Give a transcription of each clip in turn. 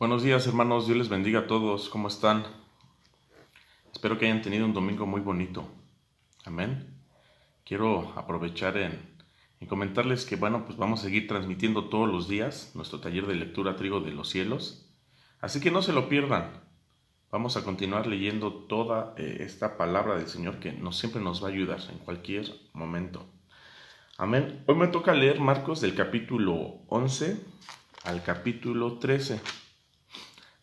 Buenos días, hermanos, Dios les bendiga a todos, ¿cómo están? Espero que hayan tenido un domingo muy bonito, amén. Quiero aprovechar en comentarles que, pues vamos a seguir transmitiendo todos los días nuestro taller de lectura Trigo de los Cielos, así que no se lo pierdan. Vamos a continuar leyendo toda esta palabra del Señor que siempre nos va a ayudar en cualquier momento, amén. Hoy me toca leer Marcos del capítulo 11 al capítulo 13.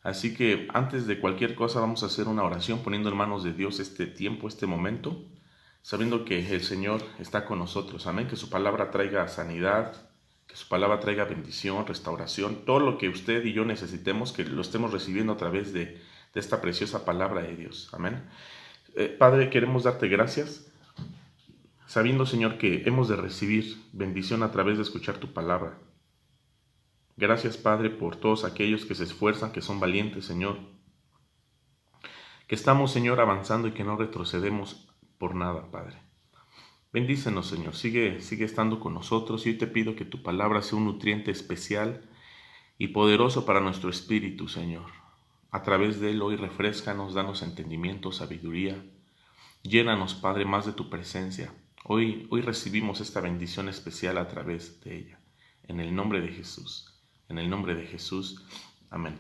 Así que antes de cualquier cosa vamos a hacer una oración poniendo en manos de Dios este tiempo, este momento, sabiendo que el Señor está con nosotros. Amén, que su palabra traiga sanidad, que su palabra traiga bendición, restauración, todo lo que usted y yo necesitemos, que lo estemos recibiendo a través de esta preciosa palabra de Dios. Amén. Padre, queremos darte gracias, sabiendo, Señor, que hemos de recibir bendición a través de escuchar tu palabra. Gracias, Padre, por todos aquellos que se esfuerzan, que son valientes, Señor. Que estamos, Señor, avanzando y que no retrocedemos por nada, Padre. Bendícenos, Señor. Sigue estando con nosotros y hoy te pido que tu palabra sea un nutriente especial y poderoso para nuestro espíritu, Señor. A través de él hoy refréscanos, danos entendimiento, sabiduría. Llénanos, Padre, más de tu presencia. Hoy recibimos esta bendición especial a través de ella. En el nombre de Jesús. En el nombre de Jesús. Amén.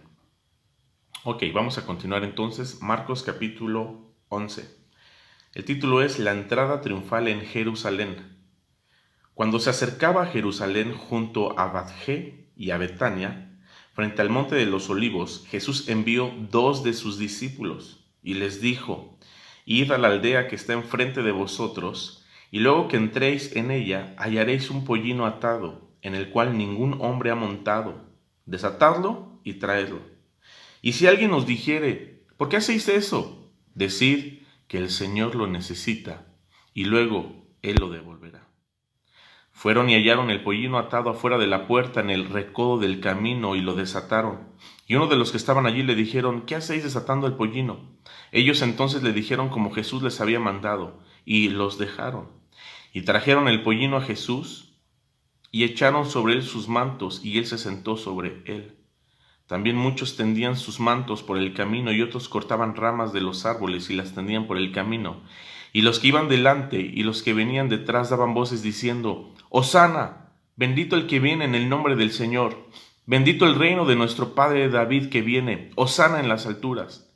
Ok, vamos a continuar entonces. Marcos capítulo 11. El título es La entrada triunfal en Jerusalén. Cuando se acercaba a Jerusalén junto a Batjé y a Betania, frente al monte de los olivos, Jesús envió 2 de sus discípulos y les dijo: Id a la aldea que está enfrente de vosotros, y luego que entréis en ella hallaréis un pollino atado, en el cual ningún hombre ha montado. Desatadlo y traedlo. Y si alguien os dijere: ¿por qué hacéis eso?, decid que el Señor lo necesita, y luego Él lo devolverá. Fueron y hallaron el pollino atado afuera de la puerta en el recodo del camino, y lo desataron. Y uno de los que estaban allí le dijeron: ¿qué hacéis desatando el pollino? Ellos entonces le dijeron como Jesús les había mandado, y los dejaron. Y trajeron el pollino a Jesús, y echaron sobre él sus mantos, y él se sentó sobre él. También muchos tendían sus mantos por el camino, y otros cortaban ramas de los árboles y las tendían por el camino. Y los que iban delante y los que venían detrás daban voces diciendo: Hosana, bendito el que viene en el nombre del Señor, bendito el reino de nuestro padre David que viene, Hosana en las alturas.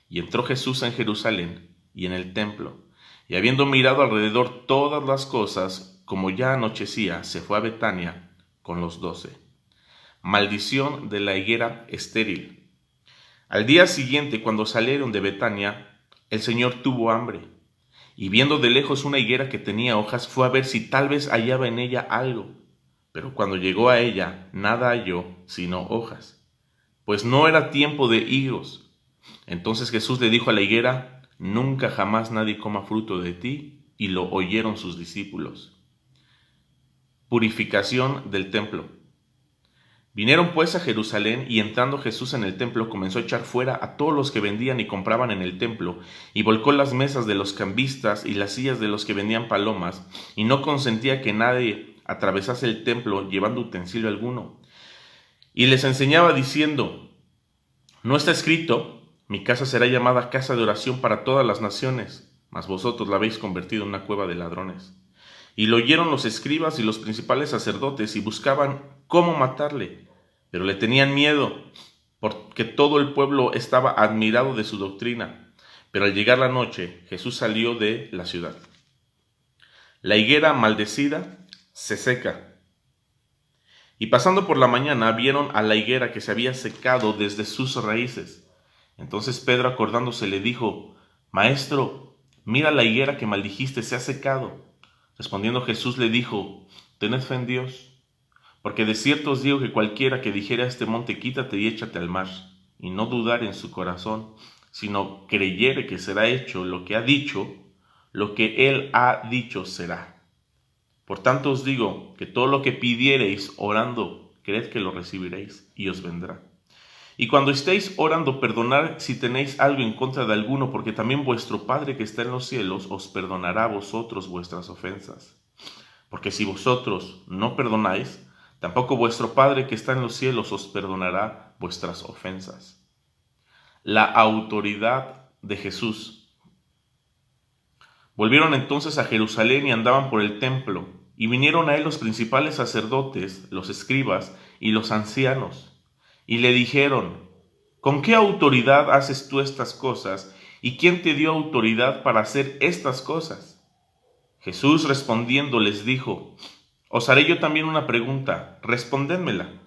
Y entró Jesús en Jerusalén y en el templo, y habiendo mirado alrededor todas las cosas, como ya anochecía, se fue a Betania con los 12. Maldición de la higuera estéril. Al día siguiente, cuando salieron de Betania, el Señor tuvo hambre, y viendo de lejos una higuera que tenía hojas, fue a ver si tal vez hallaba en ella algo. Pero cuando llegó a ella, nada halló sino hojas, pues no era tiempo de higos. Entonces Jesús le dijo a la higuera: nunca jamás nadie coma fruto de ti. Y lo oyeron sus discípulos. Purificación del templo. Vinieron pues a Jerusalén, y entrando Jesús en el templo comenzó a echar fuera a todos los que vendían y compraban en el templo, y volcó las mesas de los cambistas y las sillas de los que vendían palomas, y no consentía que nadie atravesase el templo llevando utensilio alguno. Y les enseñaba diciendo: ¿no está escrito: mi casa será llamada casa de oración para todas las naciones? Mas vosotros la habéis convertido en una cueva de ladrones. Y lo oyeron los escribas y los principales sacerdotes, y buscaban cómo matarle, pero le tenían miedo, porque todo el pueblo estaba admirado de su doctrina. Pero al llegar la noche, Jesús salió de la ciudad. La higuera maldecida se seca. Y pasando por la mañana, vieron a la higuera que se había secado desde sus raíces. Entonces Pedro, acordándose, le dijo: Maestro, mira, la higuera que maldijiste se ha secado. Respondiendo Jesús le dijo: tened fe en Dios, porque de cierto os digo que cualquiera que dijere a este monte: quítate y échate al mar, y no dudar en su corazón, sino creyere que será hecho lo que ha dicho, lo que él ha dicho será. Por tanto os digo que todo lo que pidiereis orando, creed que lo recibiréis, y os vendrá. Y cuando estéis orando, perdonad si tenéis algo en contra de alguno, porque también vuestro Padre que está en los cielos os perdonará a vosotros vuestras ofensas. Porque si vosotros no perdonáis, tampoco vuestro Padre que está en los cielos os perdonará vuestras ofensas. La autoridad de Jesús. Volvieron entonces a Jerusalén y andaban por el templo, y vinieron a él los principales sacerdotes, los escribas y los ancianos, y le dijeron: ¿Con qué autoridad haces tú estas cosas? ¿Y quién te dio autoridad para hacer estas cosas? Jesús respondiendo les dijo: Os haré yo también una pregunta, respondedmela.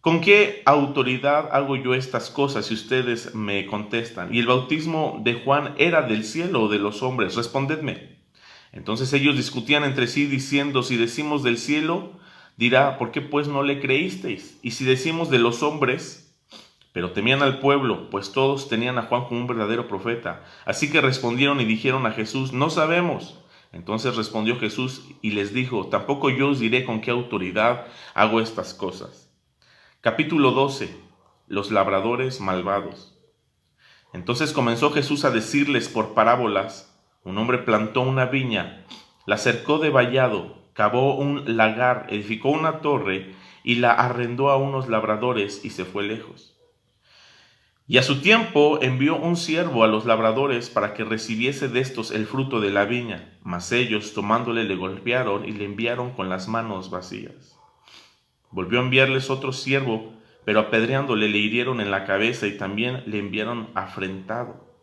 ¿Con qué autoridad hago yo estas cosas? Si ustedes me contestan: ¿Y el bautismo de Juan era del cielo o de los hombres? Respondedme. Entonces ellos discutían entre sí, diciendo: Si decimos del cielo, dirá: ¿Por qué pues no le creísteis? Y si decimos de los hombres... Pero temían al pueblo, pues todos tenían a Juan como un verdadero profeta. Así que respondieron y dijeron a Jesús: No sabemos. Entonces respondió Jesús y les dijo: Tampoco yo os diré con qué autoridad hago estas cosas. Capítulo 12. Los labradores malvados. Entonces comenzó Jesús a decirles por parábolas: Un hombre plantó una viña, la cercó de vallado, cavó un lagar, edificó una torre y la arrendó a unos labradores y se fue lejos. Y a su tiempo envió un siervo a los labradores para que recibiese de estos el fruto de la viña, mas ellos tomándole le golpearon y le enviaron con las manos vacías. Volvió a enviarles otro siervo, pero apedreándole le hirieron en la cabeza y también le enviaron afrentado.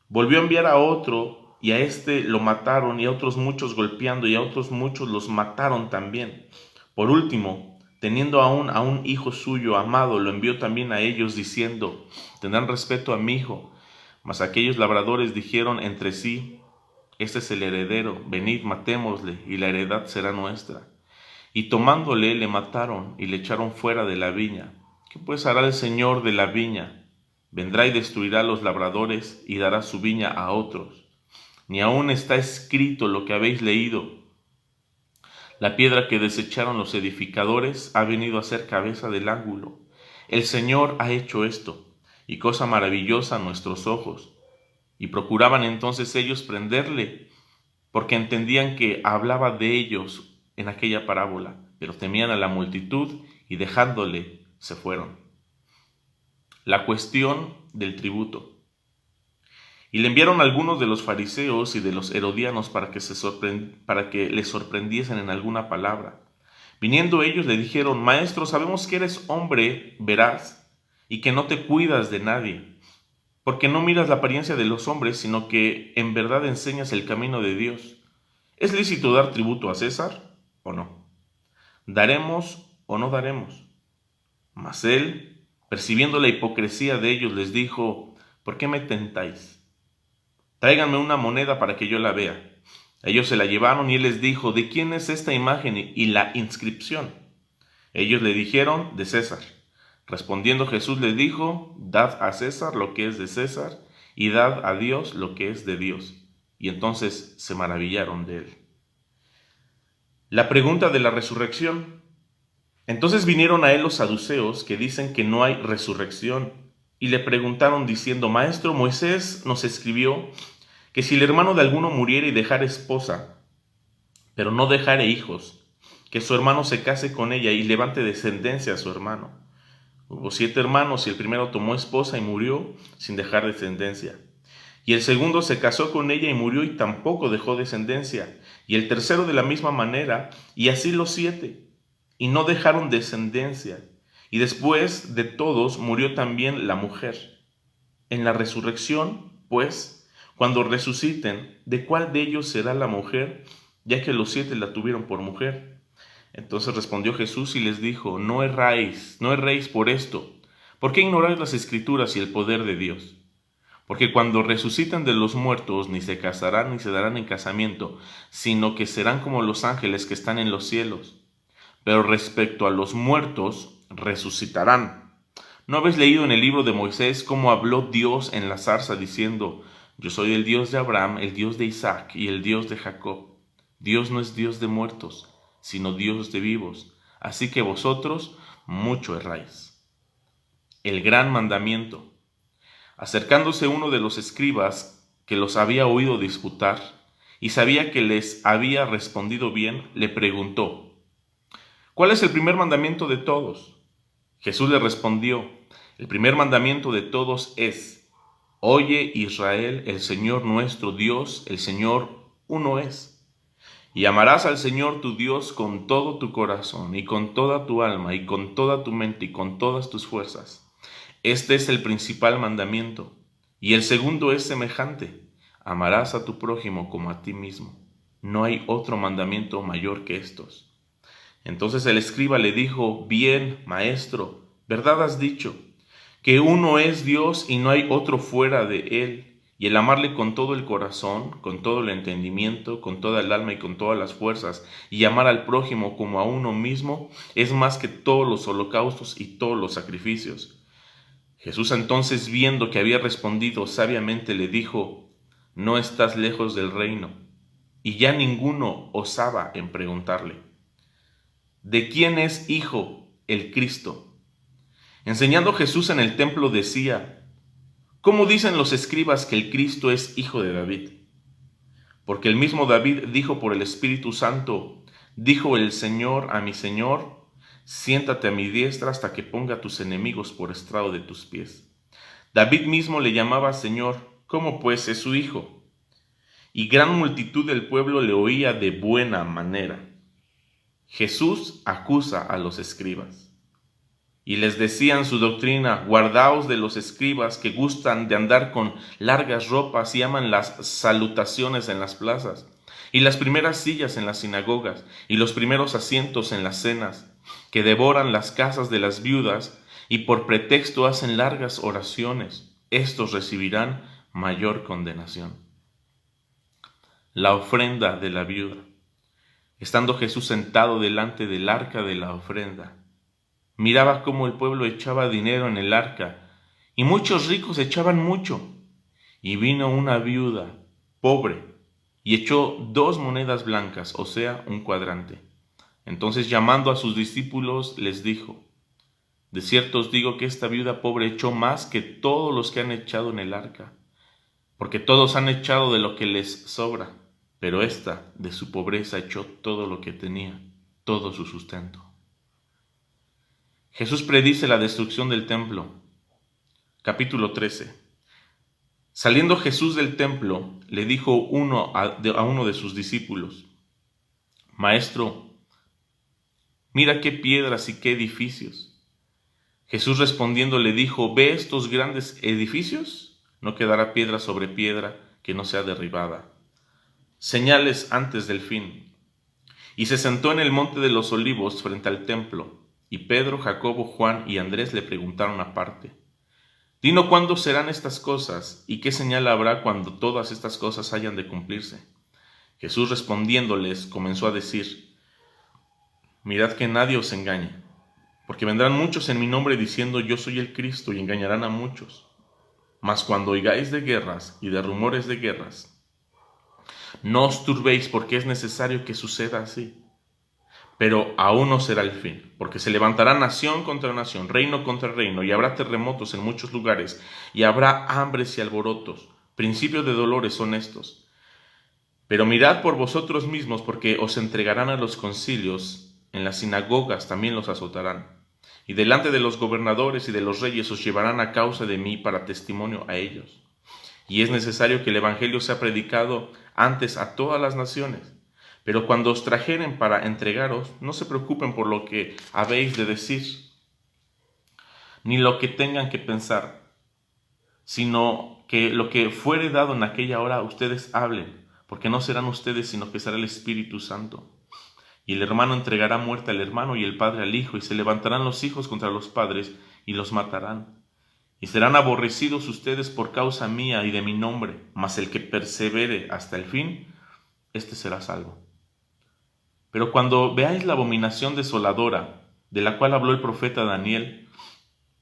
Volvió a enviar a otro, y a este lo mataron, y a otros muchos golpeando, y a otros muchos los mataron también. Por último, teniendo aún a un hijo suyo amado, lo envió también a ellos, diciendo: Tendrán respeto a mi hijo. Mas aquellos labradores dijeron entre sí: Este es el heredero, venid, matémosle, y la heredad será nuestra. Y tomándole le mataron y le echaron fuera de la viña. ¿Qué pues hará el señor de la viña? Vendrá y destruirá a los labradores y dará su viña a otros. Ni aún está escrito lo que habéis leído: La piedra que desecharon los edificadores ha venido a ser cabeza del ángulo. El Señor ha hecho esto, y cosa maravillosa a nuestros ojos. Y procuraban entonces ellos prenderle, porque entendían que hablaba de ellos en aquella parábola, pero temían a la multitud, y dejándole se fueron. La cuestión del tributo. Y le enviaron algunos de los fariseos y de los herodianos para que les sorprendiesen en alguna palabra. Viniendo ellos le dijeron: Maestro, sabemos que eres hombre veraz y que no te cuidas de nadie, porque no miras la apariencia de los hombres, sino que en verdad enseñas el camino de Dios. ¿Es lícito dar tributo a César o no? ¿Daremos o no daremos? Mas él, percibiendo la hipocresía de ellos, les dijo: ¿Por qué me tentáis? Tráiganme una moneda para que yo la vea. Ellos se la llevaron y él les dijo: ¿De quién es esta imagen y la inscripción? Ellos le dijeron: de César. Respondiendo Jesús les dijo: Dad a César lo que es de César, y dad a Dios lo que es de Dios. Y entonces se maravillaron de él. La pregunta de la resurrección. Entonces vinieron a él los saduceos, que dicen que no hay resurrección, y le preguntaron diciendo: Maestro, Moisés nos escribió que si el hermano de alguno muriera y dejare esposa, pero no dejare hijos, que su hermano se case con ella y levante descendencia a su hermano. Hubo 7 hermanos, y el primero tomó esposa y murió sin dejar descendencia. Y el segundo se casó con ella y murió y tampoco dejó descendencia. Y el tercero de la misma manera, y así los 7, y no dejaron descendencia. Y después de todos murió también la mujer. En la resurrección, pues, cuando resuciten, ¿de cuál de ellos será la mujer, ya que los 7 la tuvieron por mujer? Entonces respondió Jesús y les dijo: No erréis por esto. ¿Por qué ignoráis las Escrituras y el poder de Dios? Porque cuando resuciten de los muertos, ni se casarán ni se darán en casamiento, sino que serán como los ángeles que están en los cielos. Pero respecto a los muertos, resucitarán. ¿No habéis leído en el libro de Moisés cómo habló Dios en la zarza diciendo: Yo soy el Dios de Abraham, el Dios de Isaac y el Dios de Jacob? Dios no es Dios de muertos, sino Dios de vivos. Así que vosotros mucho erráis. El gran mandamiento. Acercándose uno de los escribas, que los había oído disputar, y sabía que les había respondido bien, le preguntó: ¿Cuál es el primer mandamiento de todos? Jesús le respondió: el primer mandamiento de todos es: oye, Israel, el Señor nuestro Dios, el Señor uno es. Y amarás al Señor tu Dios con todo tu corazón, y con toda tu alma, y con toda tu mente, y con todas tus fuerzas. Este es el principal mandamiento. Y el segundo es semejante: amarás a tu prójimo como a ti mismo. No hay otro mandamiento mayor que estos. Entonces el escriba le dijo: bien, maestro, verdad has dicho, que uno es Dios y no hay otro fuera de él. Y el amarle con todo el corazón, con todo el entendimiento, con toda el alma y con todas las fuerzas, y amar al prójimo como a uno mismo, es más que todos los holocaustos y todos los sacrificios. Jesús entonces, viendo que había respondido sabiamente, le dijo: no estás lejos del reino. Y ya ninguno osaba en preguntarle: ¿de quién es hijo el Cristo? Enseñando Jesús en el templo decía: ¿cómo dicen los escribas que el Cristo es hijo de David? Porque el mismo David dijo por el Espíritu Santo: dijo el Señor a mi Señor: siéntate a mi diestra hasta que ponga a tus enemigos por estrado de tus pies. David mismo le llamaba Señor. ¿Cómo pues es su hijo? Y gran multitud del pueblo le oía de buena manera. Jesús acusa a los escribas. Y les decían su doctrina: guardaos de los escribas que gustan de andar con largas ropas y aman las salutaciones en las plazas, y las primeras sillas en las sinagogas, y los primeros asientos en las cenas, que devoran las casas de las viudas, y por pretexto hacen largas oraciones. Estos recibirán mayor condenación. La ofrenda de la viuda. Estando Jesús sentado delante del arca de la ofrenda, miraba cómo el pueblo echaba dinero en el arca, y muchos ricos echaban mucho. Y vino una viuda pobre, y echó 2 monedas blancas, o sea, un cuadrante. Entonces, llamando a sus discípulos, les dijo: de cierto os digo que esta viuda pobre echó más que todos los que han echado en el arca, porque todos han echado de lo que les sobra, pero ésta de su pobreza echó todo lo que tenía, todo su sustento. Jesús predice la destrucción del templo. Capítulo 13. Saliendo Jesús del templo, le dijo a uno de sus discípulos: Maestro, mira qué piedras y qué edificios. Jesús respondiendo le dijo: ¿ve estos grandes edificios? No quedará piedra sobre piedra que no sea derribada. Señales antes del fin. Y se sentó en el monte de los olivos frente al templo. Y Pedro, Jacobo, Juan y Andrés le preguntaron aparte: Dinos cuándo serán estas cosas, y qué señal habrá cuando todas estas cosas hayan de cumplirse. Jesús respondiéndoles comenzó a decir: mirad que nadie os engañe, porque vendrán muchos en mi nombre diciendo: yo soy el Cristo, y engañarán a muchos. Mas cuando oigáis de guerras y de rumores de guerras, no os turbéis, porque es necesario que suceda así. Pero aún no será el fin, porque se levantará nación contra nación, reino contra reino, y habrá terremotos en muchos lugares, y habrá hambres y alborotos. Principios de dolores son estos. Pero mirad por vosotros mismos, porque os entregarán a los concilios, en las sinagogas también los azotarán, y delante de los gobernadores y de los reyes os llevarán a causa de mí para testimonio a ellos. Y es necesario que el evangelio sea predicado antes a todas las naciones. Pero cuando os trajeren para entregaros, no se preocupen por lo que habéis de decir, ni lo que tengan que pensar, sino que lo que fuere dado en aquella hora ustedes hablen, porque no serán ustedes, sino que será el Espíritu Santo. Y el hermano entregará muerte al hermano y el padre al hijo, y se levantarán los hijos contra los padres y los matarán. Y serán aborrecidos ustedes por causa mía y de mi nombre, mas el que persevere hasta el fin, éste será salvo. Pero cuando veáis la abominación desoladora, de la cual habló el profeta Daniel,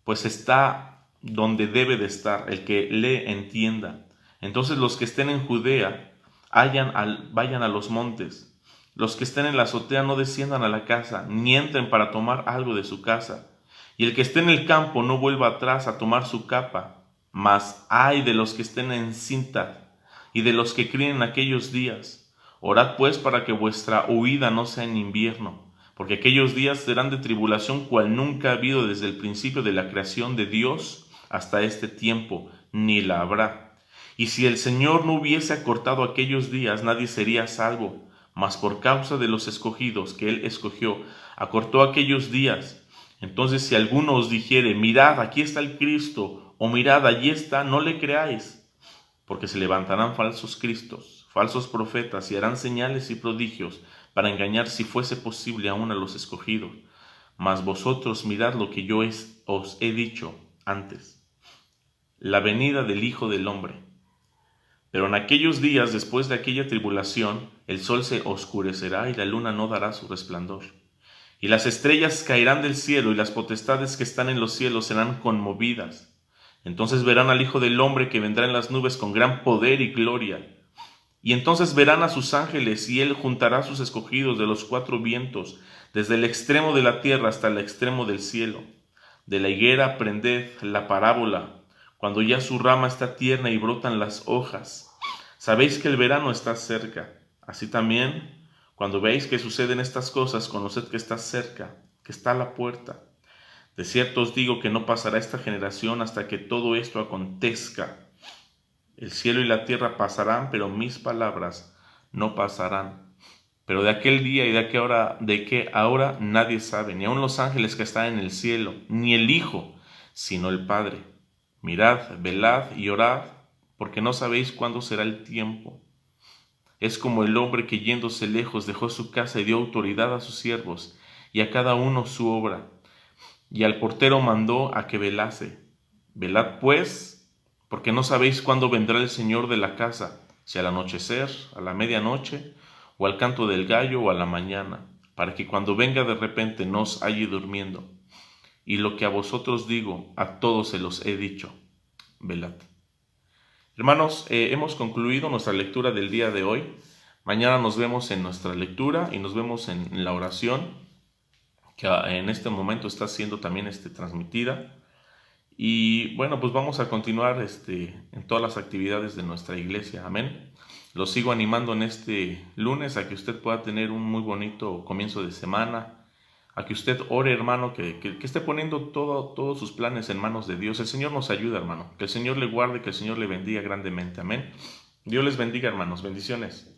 pues está donde debe de estar, el que le entienda. Entonces los que estén en Judea vayan a los montes. Los que estén en la azotea no desciendan a la casa, ni entren para tomar algo de su casa. Y el que esté en el campo no vuelva atrás a tomar su capa. Mas ay de los que estén en cinta y de los que críen en aquellos días. Orad pues para que vuestra huida no sea en invierno, porque aquellos días serán de tribulación cual nunca ha habido desde el principio de la creación de Dios hasta este tiempo, ni la habrá. Y si el Señor no hubiese acortado aquellos días, nadie sería salvo, mas por causa de los escogidos que Él escogió, acortó aquellos días. Entonces si alguno os dijere, mirad, aquí está el Cristo, o mirad, allí está, no le creáis, porque se levantarán falsos cristos, falsos profetas, y harán señales y prodigios, para engañar, si fuese posible, aún a los escogidos. Mas vosotros mirad lo que yo os he dicho antes, la venida del Hijo del Hombre. Pero en aquellos días, después de aquella tribulación, el sol se oscurecerá y la luna no dará su resplandor. Y las estrellas caerán del cielo y las potestades que están en los cielos serán conmovidas. Entonces verán al Hijo del Hombre que vendrá en las nubes con gran poder y gloria. Y entonces verán a sus ángeles, y Él juntará a sus escogidos de los cuatro vientos, desde el extremo de la tierra hasta el extremo del cielo. De la higuera aprended la parábola, cuando ya su rama está tierna y brotan las hojas. Sabéis que el verano está cerca. Así también, cuando veáis que suceden estas cosas, conoced que está cerca, que está a la puerta. De cierto os digo que no pasará esta generación hasta que todo esto acontezca. El cielo y la tierra pasarán, pero mis palabras no pasarán. Pero de aquel día y de que ahora nadie sabe, ni aun los ángeles que están en el cielo, ni el Hijo, sino el Padre. Mirad, velad y orad, porque no sabéis cuándo será el tiempo. Es como el hombre que yéndose lejos dejó su casa y dio autoridad a sus siervos, y a cada uno su obra. Y al portero mandó a que velase. Velad pues, porque no sabéis cuándo vendrá el Señor de la casa, si al anochecer, a la medianoche, o al canto del gallo, o a la mañana, para que cuando venga de repente no os halle durmiendo. Y lo que a vosotros digo, a todos se los he dicho, velad. Hermanos, hemos concluido nuestra lectura del día de hoy. Mañana nos vemos en nuestra lectura y nos vemos en la oración, que en este momento está siendo también transmitida. Y bueno, pues vamos a continuar en todas las actividades de nuestra iglesia. Amén. Los sigo animando en este lunes a que usted pueda tener un muy bonito comienzo de semana, a que usted ore, hermano, que esté poniendo todos sus planes en manos de Dios. El Señor nos ayuda, hermano. Que el Señor le guarde, que el Señor le bendiga grandemente. Amén. Dios les bendiga, hermanos. Bendiciones.